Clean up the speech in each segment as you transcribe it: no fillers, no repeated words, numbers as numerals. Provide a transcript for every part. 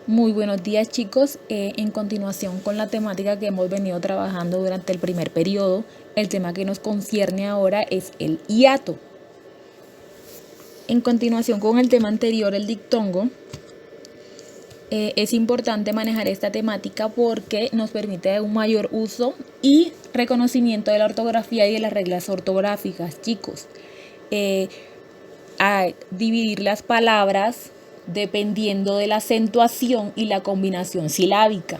Muy buenos días, chicos. En continuación con la temática que hemos venido trabajando durante el primer periodo, el tema que nos concierne ahora es el hiato. En continuación con el tema anterior, el dictongo, es importante manejar esta temática porque nos permite un mayor uso y reconocimiento de la ortografía y de las reglas ortográficas, chicos. A dividir las palabras dependiendo de la acentuación y la combinación silábica.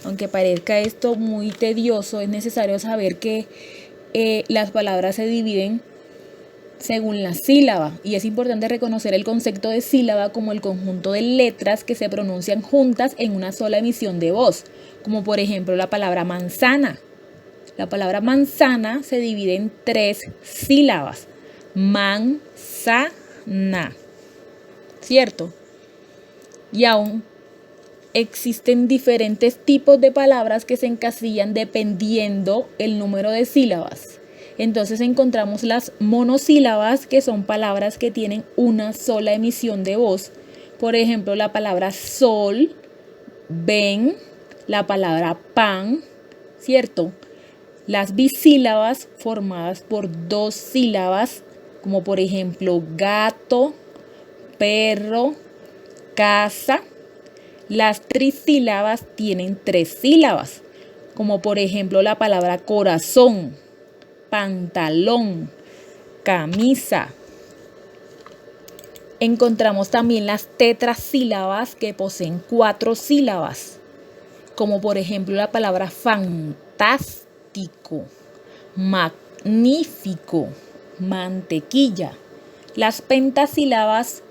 Aunque parezca esto muy tedioso, es necesario saber que las palabras se dividen según la sílaba, y es importante reconocer el concepto de sílaba como el conjunto de letras que se pronuncian juntas en una sola emisión de voz, como por ejemplo la palabra manzana. La palabra manzana se divide en 3 sílabas: manzana, ¿cierto? Y aún existen diferentes tipos de palabras que se encasillan dependiendo el número de sílabas. Entonces encontramos las monosílabas, que son palabras que tienen una sola emisión de voz. Por ejemplo, la palabra sol, ven, la palabra pan, ¿cierto? Las bisílabas formadas por 2 sílabas, como por ejemplo gato, perro, casa. Las trisílabas tienen 3 sílabas, como por ejemplo la palabra corazón, pantalón, camisa. Encontramos también las tetrasílabas, que poseen 4 sílabas, como por ejemplo la palabra fantástico, magnífico, mantequilla. Las pentasílabas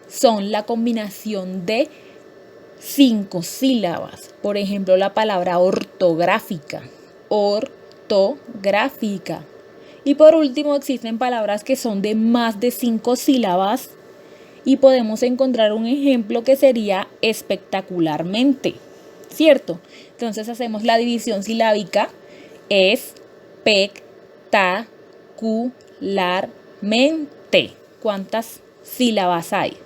son la combinación de 5 sílabas, por ejemplo la palabra ortográfica, ortográfica. Y por último existen palabras que son de más de 5 sílabas, y podemos encontrar un ejemplo que sería espectacularmente, ¿cierto? Entonces hacemos la división silábica: espectacularmente. ¿Cuántas sílabas hay?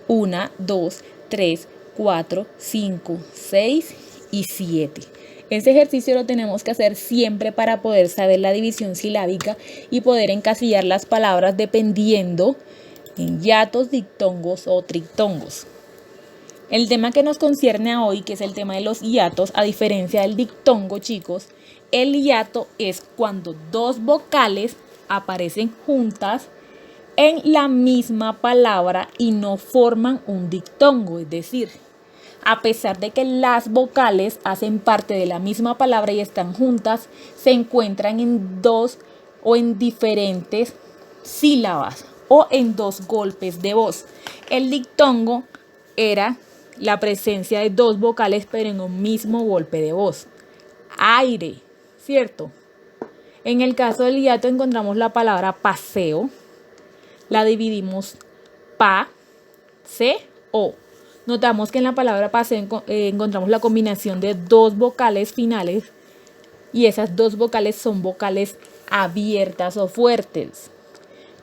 1, 2, 3, 4, 5, 6 y 7. Ese ejercicio lo tenemos que hacer siempre para poder saber la división silábica y poder encasillar las palabras dependiendo en hiatos, dictongos o trictongos. El tema que nos concierne a hoy, que es el tema de los hiatos, a diferencia del dictongo, chicos, el hiato es cuando 2 vocales aparecen juntas en la misma palabra y no forman un dictongo, es decir, a pesar de que las vocales hacen parte de la misma palabra y están juntas, se encuentran en 2 o en diferentes sílabas o en 2 golpes de voz. El dictongo era la presencia de 2 vocales pero en un mismo golpe de voz. Aire, ¿cierto? En el caso del hiato encontramos la palabra paseo. La dividimos pa, se, o. Notamos que en la palabra paseo encontramos la combinación de 2 vocales finales, y esas 2 vocales son vocales abiertas o fuertes.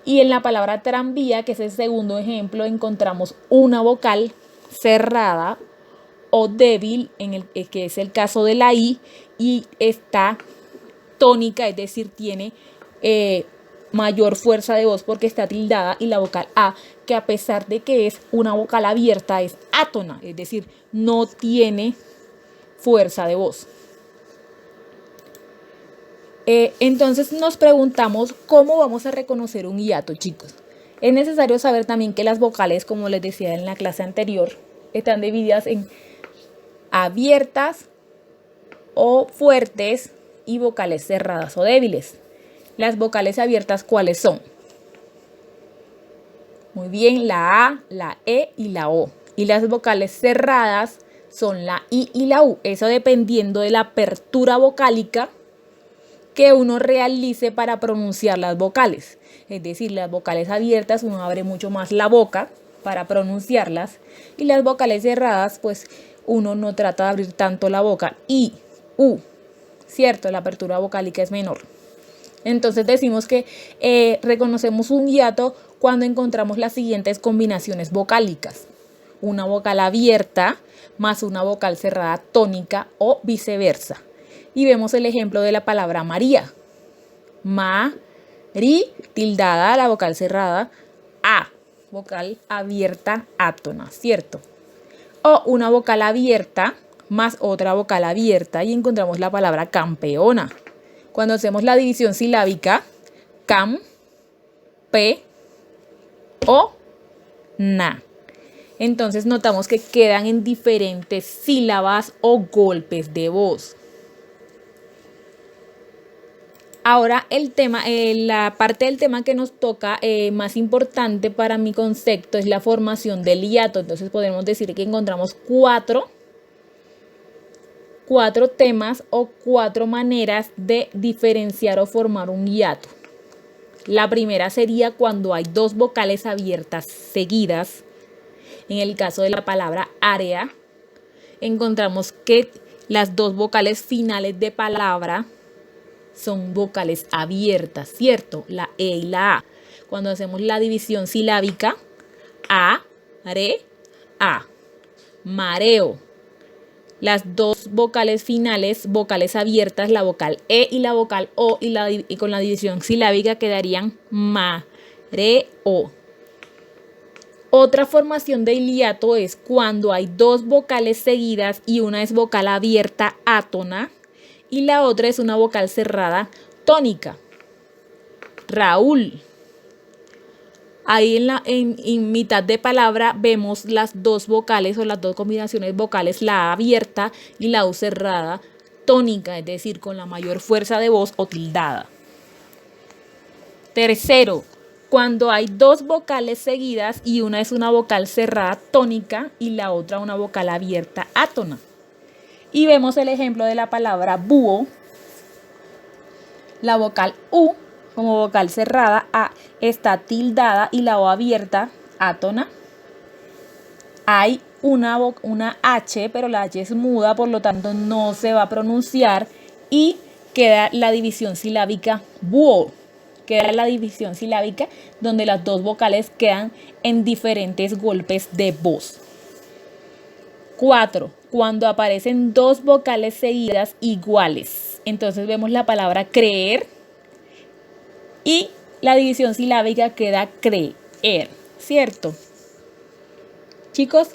Y en la palabra tranvía, que es el segundo ejemplo, encontramos una vocal cerrada o débil, que es el caso de la I, y está tónica, es decir, tiene mayor fuerza de voz porque está tildada, y la vocal A, que a pesar de que es una vocal abierta, es átona, es decir, no tiene fuerza de voz. Entonces nos preguntamos cómo vamos a reconocer un hiato, chicos. Es necesario saber también que las vocales, como les decía en la clase anterior, están divididas en abiertas o fuertes y vocales cerradas o débiles. Las vocales abiertas, ¿cuáles son? Muy bien, la A, la E y la O. Y las vocales cerradas son la I y la U. Eso dependiendo de la apertura vocálica que uno realice para pronunciar las vocales. Es decir, las vocales abiertas uno abre mucho más la boca para pronunciarlas, y las vocales cerradas pues uno no trata de abrir tanto la boca. I, U, ¿cierto? La apertura vocálica es menor. Entonces decimos que reconocemos un hiato cuando encontramos las siguientes combinaciones vocálicas: una vocal abierta más una vocal cerrada tónica o viceversa. Y vemos el ejemplo de la palabra María. Mari, tildada, la vocal cerrada, a, vocal abierta, átona, ¿cierto? O una vocal abierta más otra vocal abierta y encontramos la palabra campeona. Cuando hacemos la división silábica, cam, pe, o, na. Entonces notamos que quedan en diferentes sílabas o golpes de voz. Ahora el tema, la parte del tema que nos toca más importante para mi concepto es la formación del hiato. Entonces podemos decir que encontramos cuatro temas o cuatro maneras de diferenciar o formar un hiato. La primera sería cuando hay dos vocales abiertas seguidas. En el caso de la palabra área, encontramos que las dos vocales finales de palabra son vocales abiertas, ¿cierto? La E y la A. Cuando hacemos la división silábica, a, re, a, mareo. Las dos vocales finales, vocales abiertas, la vocal E y la vocal O, y con la división silábica quedarían mareo. Otra formación de hiato es cuando hay dos vocales seguidas y una es vocal abierta átona y la otra es una vocal cerrada tónica. Raúl. Ahí en mitad de palabra vemos las dos vocales o las dos combinaciones vocales, la A abierta y la U cerrada tónica, es decir, con la mayor fuerza de voz o tildada. Tercero, cuando hay dos vocales seguidas y una es una vocal cerrada tónica y la otra una vocal abierta átona. Y vemos el ejemplo de la palabra búho. La vocal U como vocal cerrada A está tildada y la O abierta átona. Hay una H, pero la H es muda, por lo tanto no se va a pronunciar y queda la división silábica búho. Queda la división silábica donde las dos vocales quedan en diferentes golpes de voz. 4. Cuando aparecen dos vocales seguidas iguales. Entonces vemos la palabra creer y la división silábica queda creer, ¿cierto? Chicos,